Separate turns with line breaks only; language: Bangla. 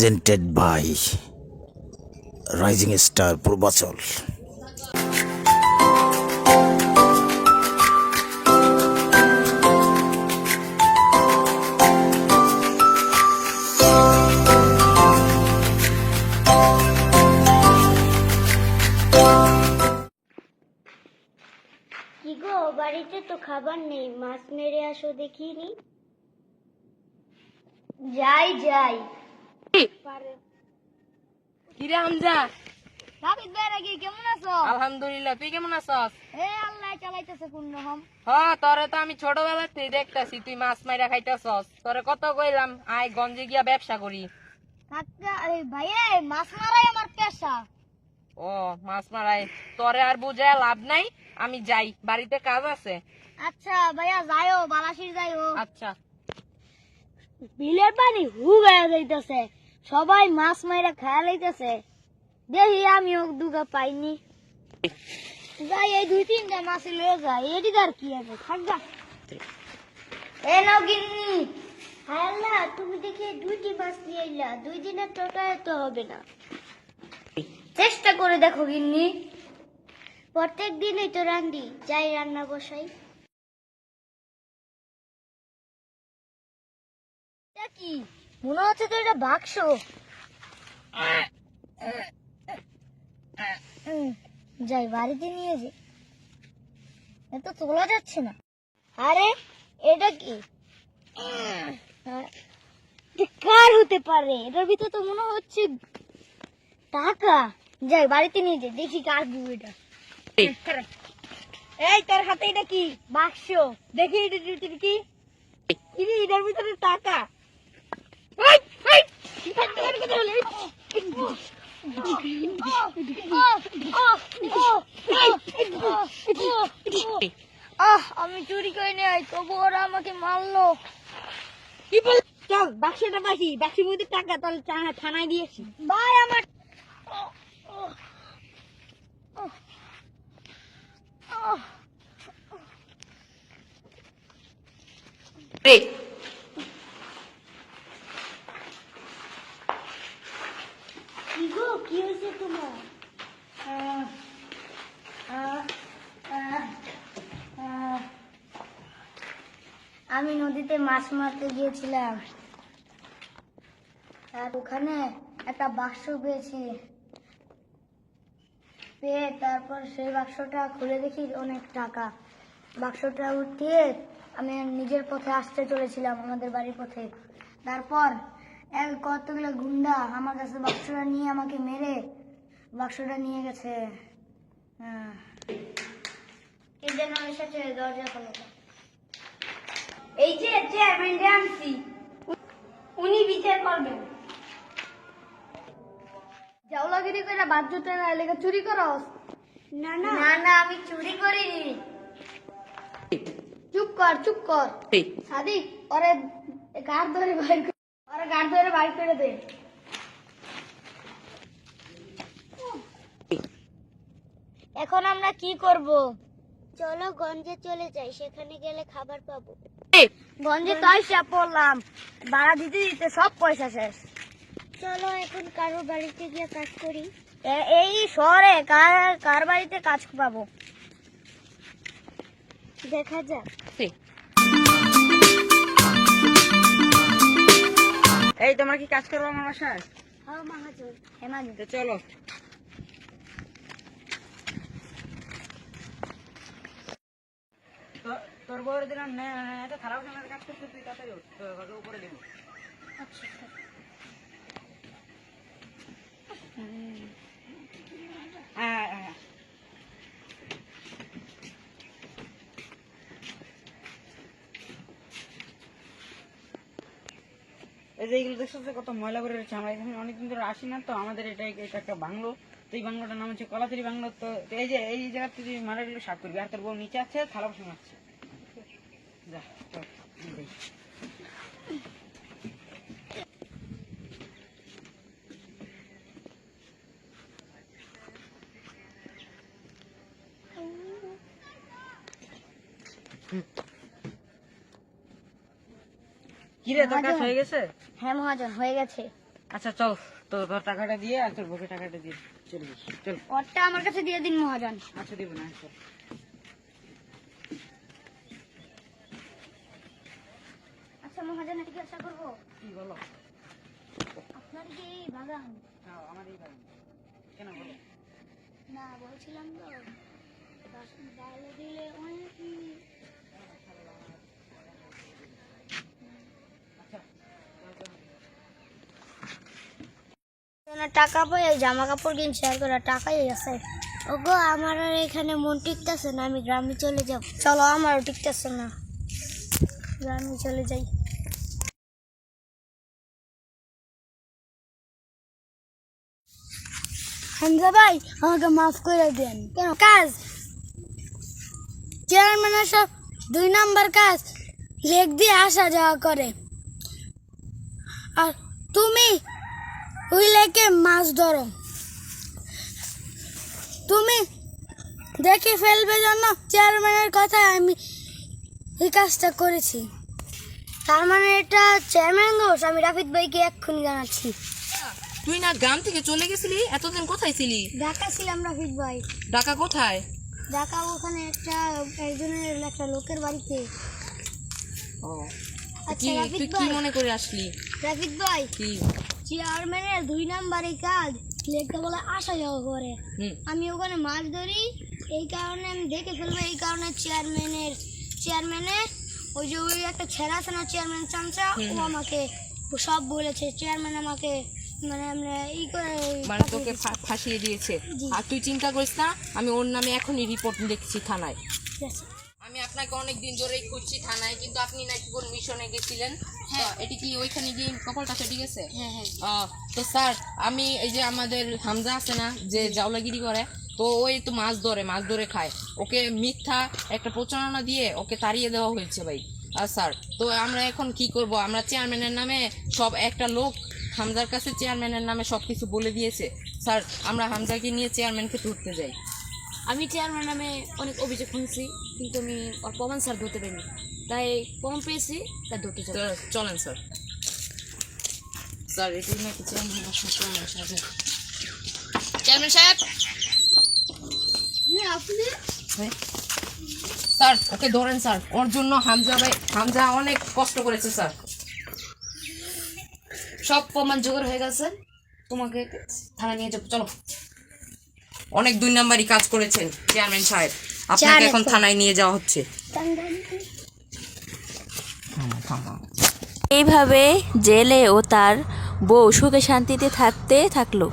presented by Rising Star Purvachal.
কি গো, বাড়িতে তো খাবার নেই, মাছ মেরে আসো দেখিনি। যাই যাই।
কিরে হামজা,
রাবিদ ভাই নাকি, কেমন আছো?
আলহামদুলিল্লাহ, তুই কেমন আছস?
আল্লাহ চালাইতেছে কোন রকম।
তোরে তো আমি ছোটবেলা থেকে দেখতাছি তুই মাছ মাইরা খাইতাছস। তোরে কত কইলাম আয় গঞ্জে গিয়া ব্যবসা করি।
কাকা ভাইয়া, মাছ মারাই আমার পেশা।
ও মাছ মারাই, তোরে আর বুঝায় লাভ নাই, আমি যাই, বাড়িতে কাজ আছে।
আচ্ছা ভাইয়া, যাইও, বালাসির যাইও।
আচ্ছা।
বিলের পানি হু গায়া যাইতেছে, সবাই মাছ মাইরা খায়া লইতেছে, দেখি আমিও দুগা পাইনি। যাই, এই 2-3টা মাছ লয়ে যাই, এদিকে আর কি আছে, থাকবা। এ নাও গিন্নি। হায় আল্লাহ, তুমি দেখি 2টি মাছ নিয়ে আইলা, 2 দিনের টোটায় তো হবে না। চেষ্টা করে দেখো গিন্নি, প্রত্যেক দিনই তো রান্ধি, যাই রান্না বসাই। এটা কি মনে হচ্ছে তো, এটা বাক্স। যাই বাড়িতে নিয়ে যাই, এত তোলা যাচ্ছে না। আরে এটা কি, কার হতে পারে? এটার ভিতরে তো মনে হচ্ছে টাকা। যাই বাড়িতে নিয়ে যাই, দেখি কার বউ এটা। এই তোর হাতে এটা কি? বাক্স। দেখি এটা কি, এটার ভিতরে টাকা। আমি চুরি করে নেই, তবু ওরা আমাকে মারলো। কি বল? চল বাক্সটা বাকি, বাক্সের মধ্যে টাকা, তাহলে থানায় দিয়েছি। ভাই আমার কি গো, কি হয়েছে তোমার? আমি নদীতে মাছ মারতে গিয়েছিলাম, আর ওখানে একটা বাক্স পেয়েছি। পেয়ে তারপর সেই বাক্সটা খুলে দেখি অনেক টাকা। বাক্সটা উঠিয়ে আমি নিজের পথে আসতে চলেছিলাম, আমাদের বাড়ির পথে। তারপর কতগুলো গুন্ডা আমার কাছে বাক্সটা নিয়ে আমাকে মেরে বাক্সটা নিয়ে গেছে। কে যেন এসেছে, দরজা খোলো। এই যে চেয়ারম্যানকে আনছি, উনি বিচার করবেন। জাউলাগিরি করে বাধ্যতা না লেগে চুরি করস? না না না না, আমি চুরি করিনি। চুপ কর, চুপ কর। সাদিক, ওরে গাড় ধরে বাইর করে, ওরে গাড় ধরে বাইর করে দে। এখন আমরা কি করব? চলো গঞ্জে চলে যাই, সেখানে গেলে খাবার পাবো। গঞ্জে তো আইসা পড়লাম, ভাড়া দিতে দিতে সব পয়সা শেষ। চলো এখন কারো বাড়িতে গিয়ে কাজ করি। এই শহরে কার বাড়িতে কাজ পাবো, দেখা যাক।
এই তোমার কি কাজ করবো আমার বাসায়?
হ্যাঁ মহাজন, হেমাজন।
চলো। তোর বউরে দিলাম খারাপ কাজ করতে, তুই তাড়াতাড়ি উপরে দিব।
আচ্ছা
এই যে এইগুলো দেখছো কত ময়লা করে রয়েছে, আমরা এখানে অনেকদিন ধরে আসি না তো, আমাদের এটা একটা বাংলো, তো এই বাংলোটার নাম হচ্ছে কলাতরি বাংলো। তো এই যে এই জায়গাতে তুই মারাগুলো সাফ করবি, আর তোর বউ নিচে আছে থালা বাসন আছে। যা চল। কিরে তোর কাজ হয়ে গেছে?
হ্যাঁ মহাজন, হয়ে গেছে।
আচ্ছা চল, তো তোর টাকাটা দিয়ে আর তোর বউকে টাকাটা দিয়ে চল চল।
ওরটা আমার কাছে দিয়ে দিন মহাজন।
আচ্ছা দিব না, চল।
আচ্ছা মহাজন, এটা কি আশা করবো?
কি বলো?
আপনার কি এই বাগান?
হ্যাঁ আমার এই বাড়ি। কেন বলো?
না বলছিলাম তো, ডালে দিলে অনেক টাকা পাই, জামা কাপড় কিনছি আর করে টাকাই আছে। ওগো আমার আর এখানে মন টিকতেছে না, আমি গ্রামে চলে যাব। চলো, আমারও টিকতেছে না, গ্রামে চলে যাই। হামজা ভাই, আমাকে মাফ করে দেন। কেন? কাজ চেয়ারম্যানের সব 2 নাম্বার কাজ, লেগ দিয়ে আসা যাওয়া করে, আর তুমি ওই লেকে মাছ ধরো। তুমি দেখে ফেলবে জন্য চেয়ারম্যানের কথা আমি এই কাজটা করেছি। তার মানে এটা চেয়ারম্যান দোষ? আমি রাফিদ ভাইকে এক্ষুনি জানাচ্ছি।
তুই না গ্রাম থেকে চলে গেছিলি, এতদিন কোথায় ছিলি?
ঢাকা ছিলাম রাফিদ ভাই।
ঢাকা কোথায়?
ঢাকা ওখানে একটা লোকের বাড়িতে।
ও
আচ্ছা
তুই
রাফিদ
কি
ভাই,
মনে করে আসলি?
রাফিদ ভাই,
কি?
চেয়ারম্যানের 2 নাম্বারে কাজ, লেখতে বলে আসা যাওয়া করে।
হুম,
আমি ওখানে মাছ ধরি, এই কারণে আমি দেখে ফেলবো। এই কারণে চেয়ারম্যানের ওই যে ওই একটা ছেলে আছে না, চেয়ারম্যান চামচা, ও আমাকে সব বলেছে। চেয়ারম্যান আমাকে মানে আমরা এই করে
মানে তোকে ফাঁসিয়ে দিয়েছে।
জি।
আর তুই চিন্তা করিস না, আমি ওর নামে এখনই রিপোর্ট লিখছি থানায়।
ঠিক আছে।
আমি আপনাকে অনেক দিন ধরেই খুঁজছি থানায়, কিন্তু আপনি নাকি কোন মিশনে গেছিলেন। হ্যাঁ, এটি কি ওইখানে গিয়ে কপালটা সেটি গেছে?
হ্যাঁ হ্যাঁ।
তো স্যার, আমি এই যে আমাদের হামজা আছে না, যে জাওলাগিরি করে, তো ওই তো মাছ ধরে খায়, ওকে মিথ্যা একটা প্রচারণা দিয়ে ওকে তাড়িয়ে দেওয়া হয়েছে ভাই। আর স্যার, তো আমরা এখন কি করব? আমরা চেয়ারম্যানের নামে সব, একটা লোক হামজার কাছে চেয়ারম্যানের নামে সব কিছু বলে দিয়েছে। স্যার, আমরা হামজাকে নিয়ে চেয়ারম্যানকে ধরতে যাই।
আমি চেয়ারম্যান নামে অনেক অভিযোগ শুনছি, কিন্তু আমি ওর প্রমাণ স্যার ধরতে পারিনি, তাই প্রমাণ পেয়েছি, তাই ধরতে চাই।
তো চলেন স্যার। স্যার, এটি নাকি চেয়ারম্যান সাহেব। চেয়ারম্যান সাহেব, স্যার ওকে ধরেন স্যার, ওর জন্য হামজা অনেক কষ্ট করেছে স্যার।
সব প্রমাণ জোগাড় হয়ে গেছে, তোমাকে থানা নিয়ে যাবো, চলো।
অনেক 2 নাম্বারই কাজ করেছেন চেয়ারম্যান সাহেব, আপনাকে এখন থানায় নিয়ে যাওয়া হচ্ছে।
এইভাবে জেলে ও তার বউ সুখে শান্তিতে থাকতে থাকলো।